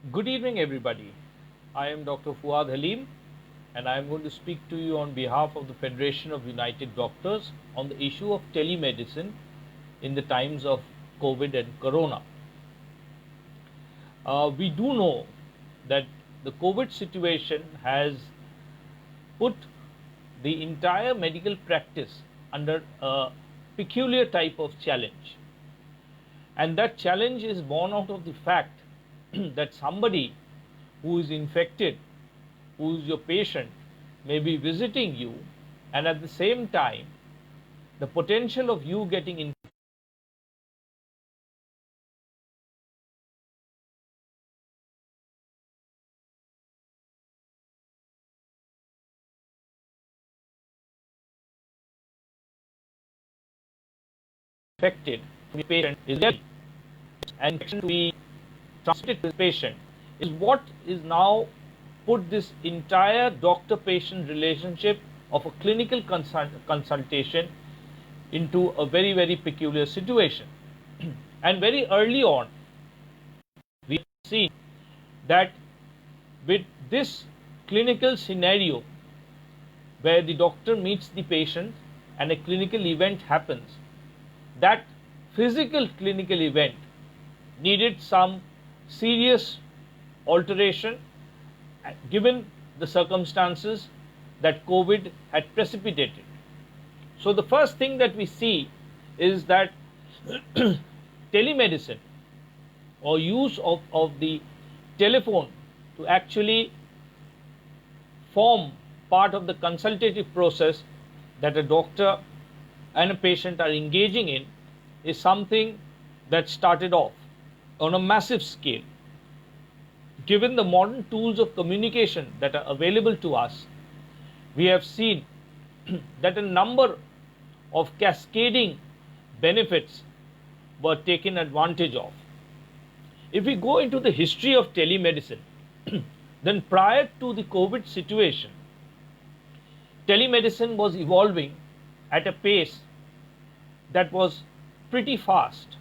Good evening, everybody. I am Dr. Fuad Halim, and I am going to speak to you on behalf of the Federation of United Doctors on the issue of telemedicine in the times of COVID and Corona. We do know that the COVID situation has put the entire medical practice under a peculiar type of challenge. And that challenge is born out of the fact that somebody who is infected, who is your patient, may be visiting you, and at the same time, the potential of you getting infected the patient is there, and to be transmitted to the patient is what is now put this entire doctor-patient relationship of a clinical consultation into a very, very peculiar situation. And very early on, we have seen that with this clinical scenario where the doctor meets the patient and a clinical event happens, that physical clinical event needed some serious alteration given the circumstances that COVID had precipitated. So the first thing that we see is that telemedicine or use of the telephone to actually form part of the consultative process that a doctor and a patient are engaging in is something that started off on a massive scale. Given the modern tools of communication that are available to us, we have seen that a number of cascading benefits were taken advantage of. If we go into the history of telemedicine, then prior to the COVID situation, telemedicine was evolving at a pace that was pretty fast.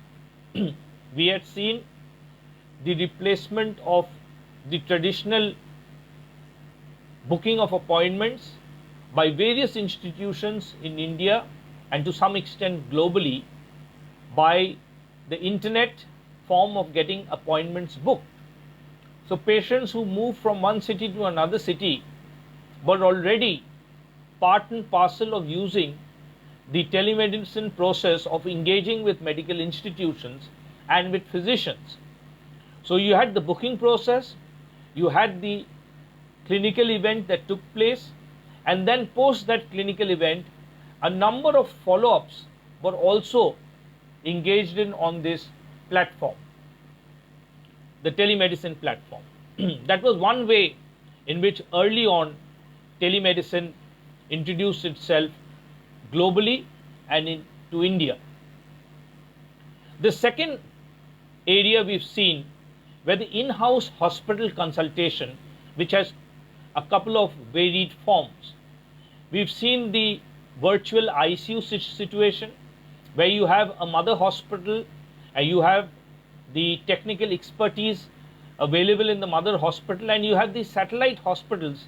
We had seen the replacement of the traditional booking of appointments by various institutions in India and to some extent globally by the internet form of getting appointments booked. So patients who move from one city to another city were already part and parcel of using the telemedicine process of engaging with medical institutions and with physicians. So you had the booking process, you had the clinical event that took place, and then post that clinical event, a number of follow-ups were also engaged in on this platform, the telemedicine platform. That was one way in which early on telemedicine introduced itself globally and into India. The second area we've seen where the in-house hospital consultation, which has a couple of varied forms. We've seen the virtual ICU situation where you have a mother hospital and you have the technical expertise available in the mother hospital, and you have these satellite hospitals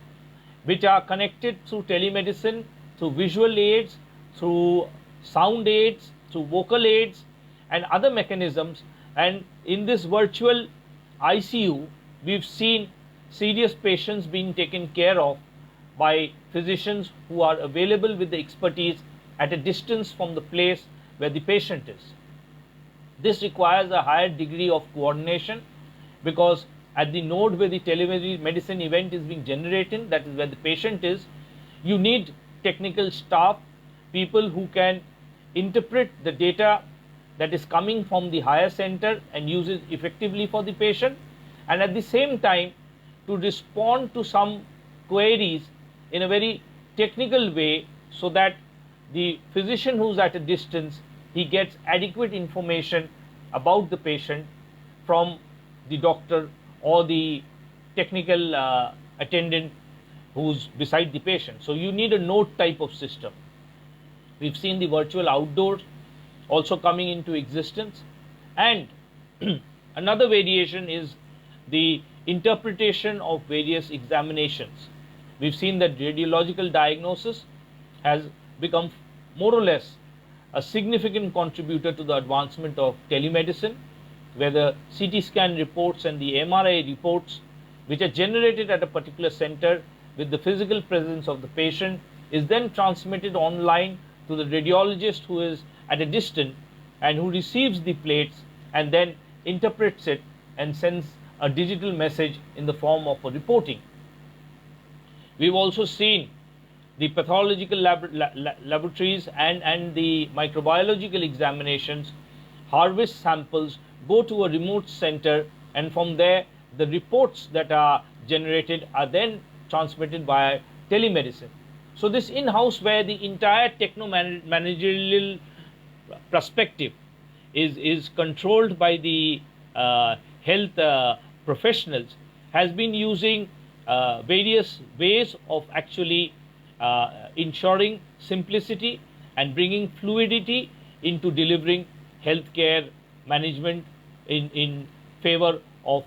which are connected through telemedicine, through visual aids, through sound aids, through vocal aids and other mechanisms. And in this virtual ICU, we've seen serious patients being taken care of by physicians who are available with the expertise at a distance from the place where the patient is. This requires a higher degree of coordination because at the node where the telemedicine event is being generated, that is where the patient is, you need technical staff, people who can interpret the data that is coming from the higher center and use it effectively for the patient, and at the same time to respond to some queries in a very technical way so that the physician who's at a distance, he gets adequate information about the patient from the doctor or the technical attendant who's beside the patient. So you need a node type of system. We've seen the virtual outdoors also coming into existence, and another variation is the interpretation of various examinations. We've seen that radiological diagnosis has become more or less a significant contributor to the advancement of telemedicine, where the CT scan reports and the MRI reports, which are generated at a particular center with the physical presence of the patient, is then transmitted online to the radiologist who is at a distance and who receives the plates and then interprets it and sends a digital message in the form of a reporting. We've also seen the pathological laboratories and the microbiological examinations harvest samples, go to a remote center, and from there the reports that are generated are then transmitted via telemedicine. So this in-house, where the entire techno-managerial perspective is controlled by the health professionals, has been using various ways of actually ensuring simplicity and bringing fluidity into delivering healthcare management in favor of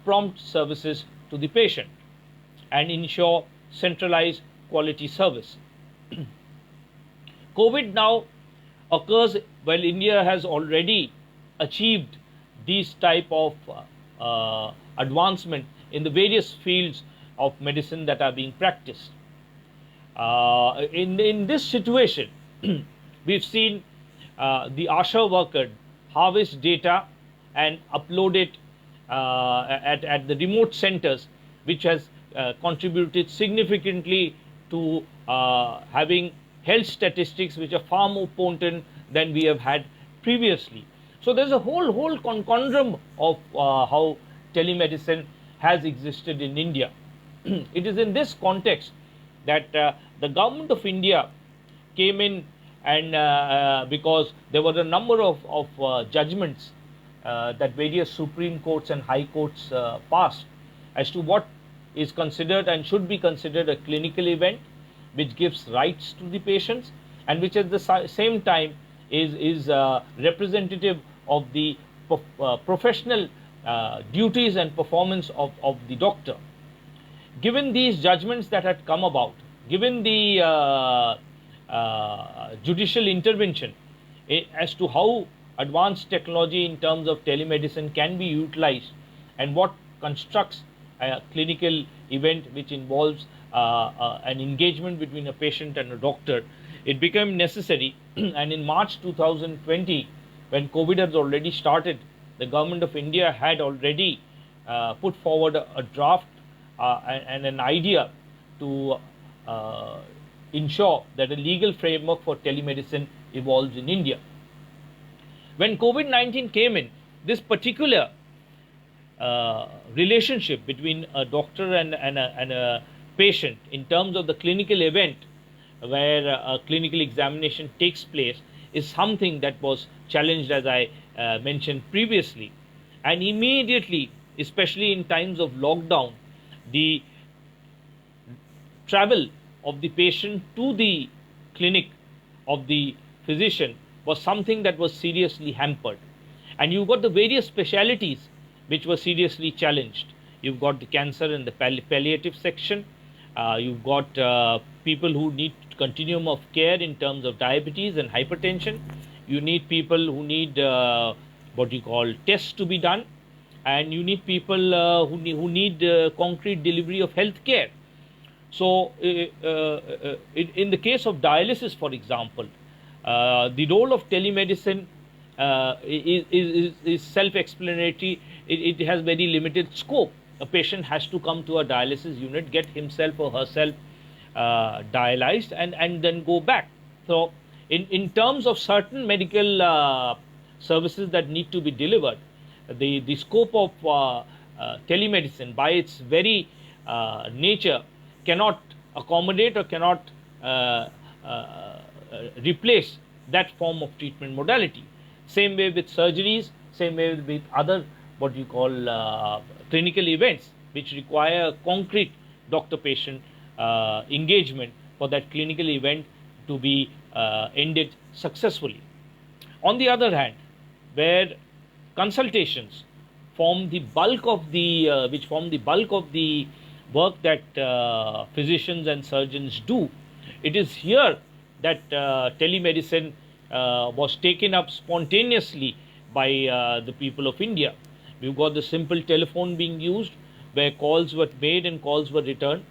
prompt services to the patient and ensure centralized quality service. COVID now occurs while India has already achieved these type of advancement in the various fields of medicine that are being practiced. In this situation, we've seen the ASHA worker harvest data and upload it at the remote centers, which has contributed significantly to having health statistics which are far more potent than we have had previously. So there's a whole conundrum of how telemedicine has existed in India. It is in this context that the government of India came in, and because there were a number of judgments that various Supreme Courts and High Courts passed as to what is considered and should be considered a clinical event which gives rights to the patients, and which at the same time is representative of the professional duties and performance of the doctor. Given these judgments that had come about, given the judicial intervention as to how advanced technology in terms of telemedicine can be utilized and what constructs a clinical event which involves an engagement between a patient and a doctor, it became necessary. And in March 2020, when COVID has already started, the government of India had already put forward a draft and an idea to ensure that a legal framework for telemedicine evolves in India. When COVID-19 came in, this particular relationship between a doctor and a patient in terms of the clinical event where a clinical examination takes place is something that was challenged, as I mentioned previously. And immediately, especially in times of lockdown, the travel of the patient to the clinic of the physician was something that was seriously hampered. And you've got the various specialities which were seriously challenged. You've got the cancer in the palliative section. You've got people who need continuum of care in terms of diabetes and hypertension. You need people who need what you call tests to be done, and you need people who need concrete delivery of health care. So in the case of dialysis, for example, the role of telemedicine is self-explanatory. It has very limited scope. A patient has to come to a dialysis unit, get himself or herself dialyzed, and then go back. So in terms of certain medical services that need to be delivered, the scope of telemedicine by its very nature cannot accommodate or cannot replace that form of treatment modality. Same way with surgeries, same way with other what you call clinical events which require concrete doctor-patient engagement for that clinical event to be ended successfully. On the other hand, where consultations form the bulk of the work that physicians and surgeons do. It is here that telemedicine was taken up spontaneously by the people of India. We've got the simple telephone being used, where calls were made and calls were returned.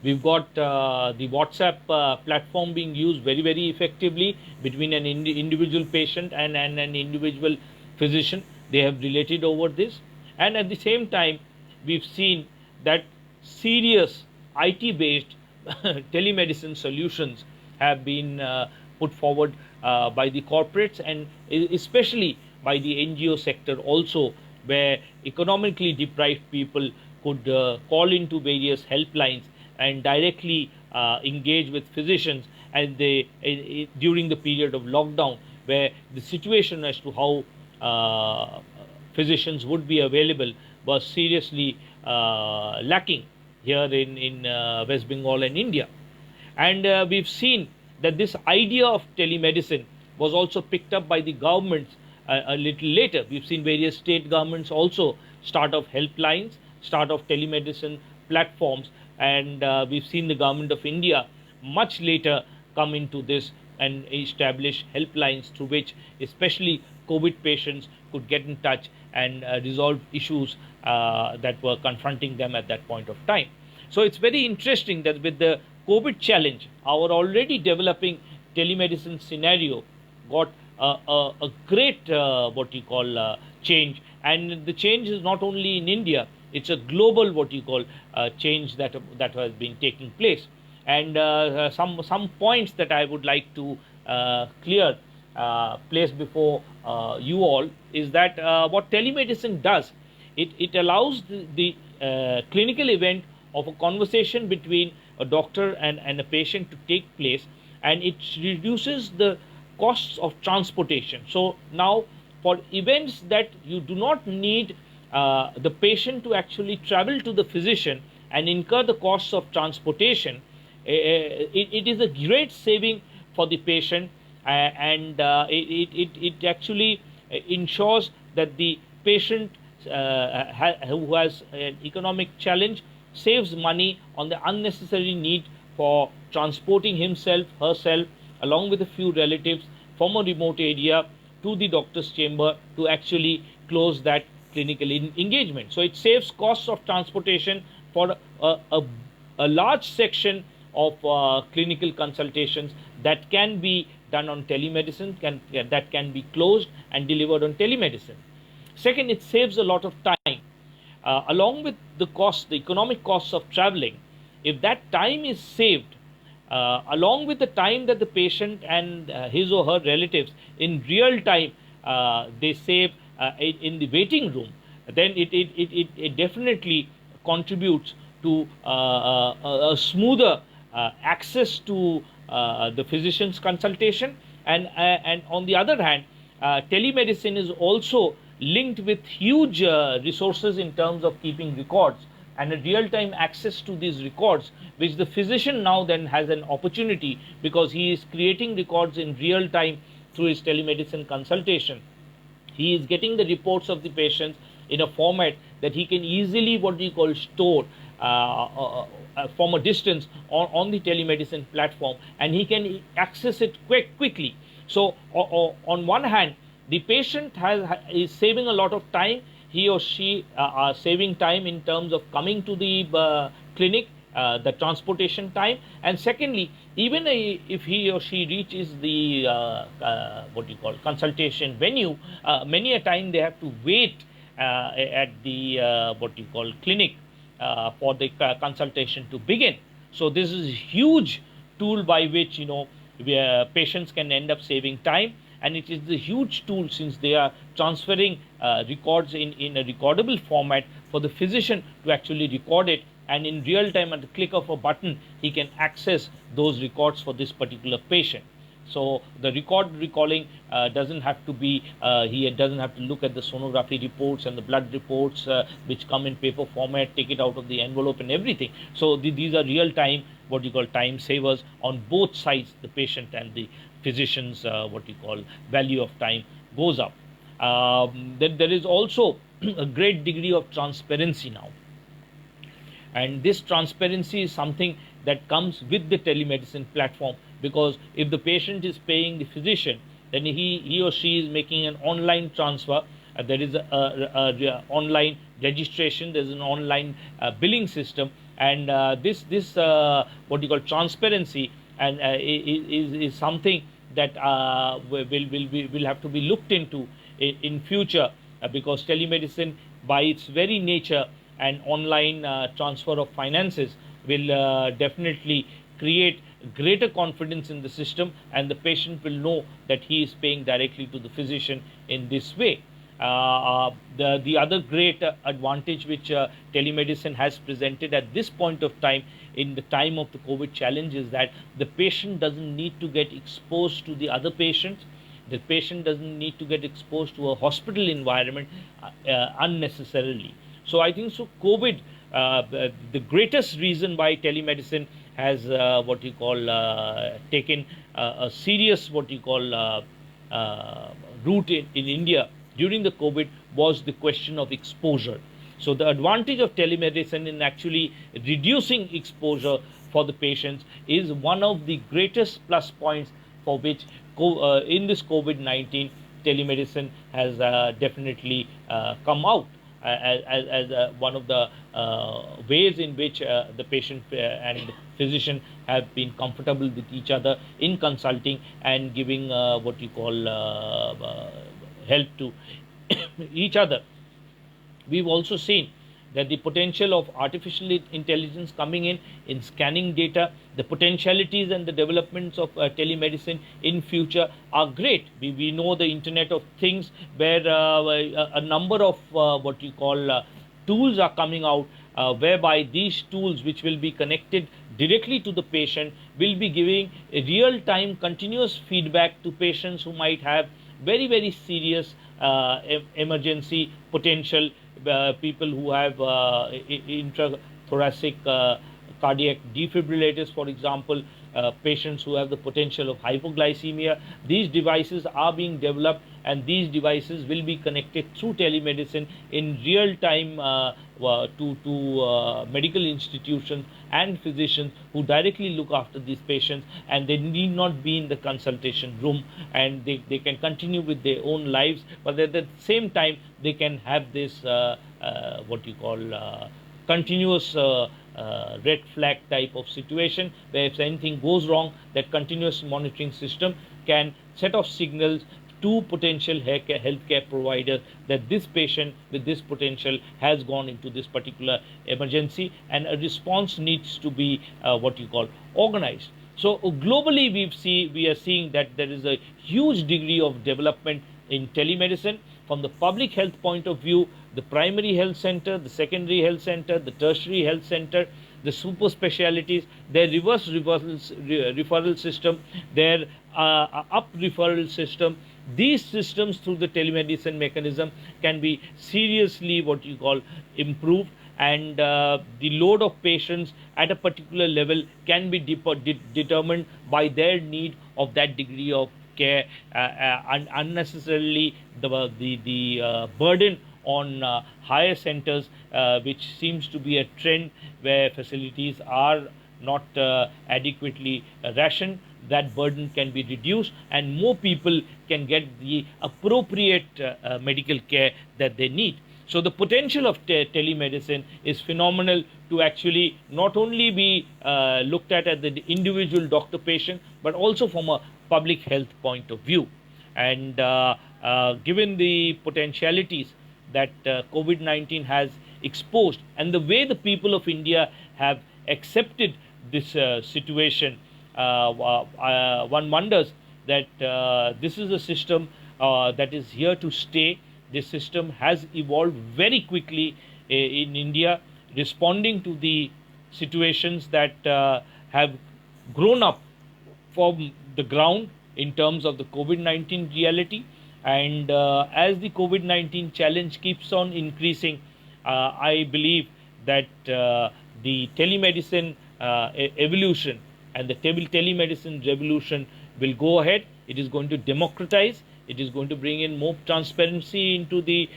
We've got the WhatsApp platform being used very, very effectively between an individual patient and an individual physician. They have related over this, and at the same time, we've seen that serious IT-based telemedicine solutions have been put forward by the corporates, and especially by the NGO sector also, where economically deprived people could call into various helplines and directly engage with physicians, and they during the period of lockdown, where the situation as to how physicians would be available was seriously lacking here in West Bengal and India. And we've seen that this idea of telemedicine was also picked up by the governments a little later. We've seen various state governments also start off helplines, start off telemedicine platforms, and we've seen the government of India much later come into this and establish helplines through which especially COVID patients could get in touch and resolve issues that were confronting them at that point of time. So it's very interesting that with the COVID challenge, our already developing telemedicine scenario got a great change, and the change is not only in India, it's a global change that has been taking place. And some points that I would like to place before you all is that what telemedicine does, it allows the clinical event of a conversation between a doctor and a patient to take place, and it reduces the costs of transportation. So now, for events that you do not need the patient to actually travel to the physician and incur the costs of transportation, it is a great saving for the patient, and it actually ensures that the patient who has an economic challenge saves money on the unnecessary need for transporting himself, herself, along with a few relatives from a remote area to the doctor's chamber to actually close that clinical engagement. So it saves costs of transportation for a large section of clinical consultations that can be done on telemedicine, that can be closed and delivered on telemedicine. Second, it saves a lot of time. Along with the cost, the economic costs of traveling, if that time is saved, along with the time that the patient and his or her relatives in real time they save in the waiting room, then it definitely contributes to a smoother access to the physician's consultation. And on the other hand, telemedicine is also linked with huge resources in terms of keeping records and a real-time access to these records, which the physician now then has an opportunity, because he is creating records in real time through his telemedicine consultation. He is getting the reports of the patients in a format that he can easily store from a distance on the telemedicine platform, and he can access it quickly. So on one hand, the patient is saving a lot of time. He or she are saving time in terms of coming to the clinic, the transportation time. And secondly, even if he or she reaches the consultation venue, many a time they have to wait at the clinic for the consultation to begin. So this is a huge tool by which where patients can end up saving time, and it is a huge tool since they are transferring records in a recordable format for the physician to actually record it, and in real time at the click of a button he can access those records for this particular patient. So the record recalling doesn't have to be, he doesn't have to look at the sonography reports and the blood reports which come in paper format, take it out of the envelope and everything. So these are real time, time savers on both sides, the patient and the physician's value of time goes up. Then there is also a great degree of transparency now. And this transparency is something that comes with the telemedicine platform, because if the patient is paying the physician, then he or she is making an online transfer. There is a online registration, there is an online billing system, and this what you call transparency and is something that will have to be looked into in future, because telemedicine by its very nature and online transfer of finances will definitely create greater confidence in the system, and the patient will know that he is paying directly to the physician in this way. The other great advantage which telemedicine has presented at this point of time, in the time of the COVID challenge, is that the patient doesn't need to get exposed to the other patients. The patient doesn't need to get exposed to a hospital environment unnecessarily. So I think so COVID, the greatest reason why telemedicine has what you call taken a serious what you call route in India during the COVID was the question of exposure. So the advantage of telemedicine in actually reducing exposure for the patients is one of the greatest plus points for which in this COVID-19 telemedicine has definitely come out as one of the ways in which the patient and the physician have been comfortable with each other in consulting and giving what you call help to each other. We've also seen that the potential of artificial intelligence coming in scanning data, the potentialities and the developments of telemedicine in future are great. We know the Internet of Things, where a number of what you call tools are coming out, whereby these tools, which will be connected directly to the patient, will be giving a real-time continuous feedback to patients who might have very, very serious emergency potential, people who have intrathoracic cardiac defibrillators, for example, patients who have the potential of hypoglycemia. These devices are being developed, and these devices will be connected through telemedicine in real time to medical institutions and physicians who directly look after these patients, and they need not be in the consultation room, and they can continue with their own lives, but at the same time they can have this what you call continuous red flag type of situation, where if anything goes wrong, that continuous monitoring system can set off signals to potential healthcare providers that this patient with this potential has gone into this particular emergency, and a response needs to be what you call organized. So globally we are seeing that there is a huge degree of development in telemedicine. From the public health point of view, the primary health center, the secondary health center, the tertiary health center, the super specialities, their reverse referral system, their up referral system, these systems through the telemedicine mechanism can be seriously what you call improved, and the load of patients at a particular level can be determined by their need of that degree of care, and unnecessarily the burden on higher centers, which seems to be a trend where facilities are not adequately rationed. That burden can be reduced, and more people can get the appropriate medical care that they need. So the potential of telemedicine is phenomenal to actually not only be looked at the individual doctor patient, but also from a public health point of view. And given the potentialities that COVID-19 has exposed, and the way the people of India have accepted this situation, one wonders that this is a system that is here to stay. This system has evolved very quickly in India, responding to the situations that have grown up from the ground in terms of the COVID-19 reality. And as the COVID-19 challenge keeps on increasing, I believe that the telemedicine evolution and the telemedicine revolution will go ahead. It is going to democratize. It is going to bring in more transparency into the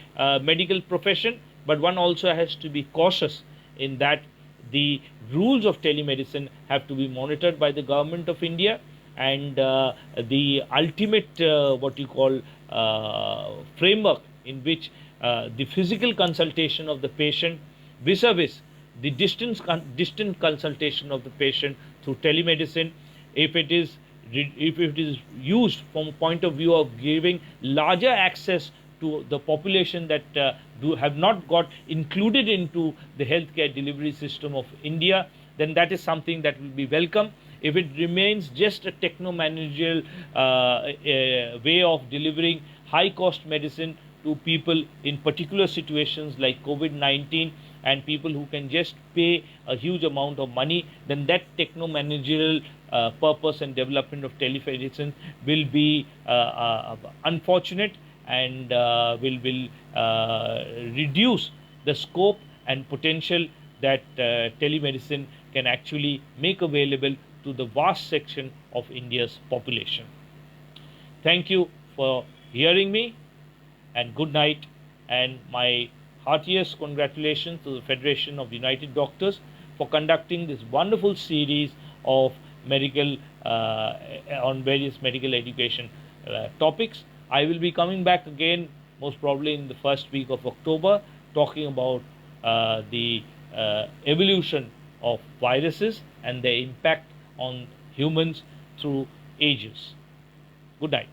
medical profession, but one also has to be cautious in that the rules of telemedicine have to be monitored by the government of India, and the ultimate what you call framework in which the physical consultation of the patient vis-a-vis the distant consultation of the patient through telemedicine, if it is used from a point of view of giving larger access to the population that have not got included into the healthcare delivery system of India, then that is something that will be welcome. If it remains just a techno-managerial way of delivering high-cost medicine to people in particular situations like COVID-19, and people who can just pay a huge amount of money, then that techno-managerial purpose and development of telemedicine will be unfortunate, and will reduce the scope and potential that telemedicine can actually make available to the vast section of India's population. Thank you for hearing me, and good night, and my heartiest congratulations to the Federation of United Doctors for conducting this wonderful series of medical on various medical education topics. I will be coming back again most probably in the first week of October, talking about the evolution of viruses and their impact on humans through ages. Good night.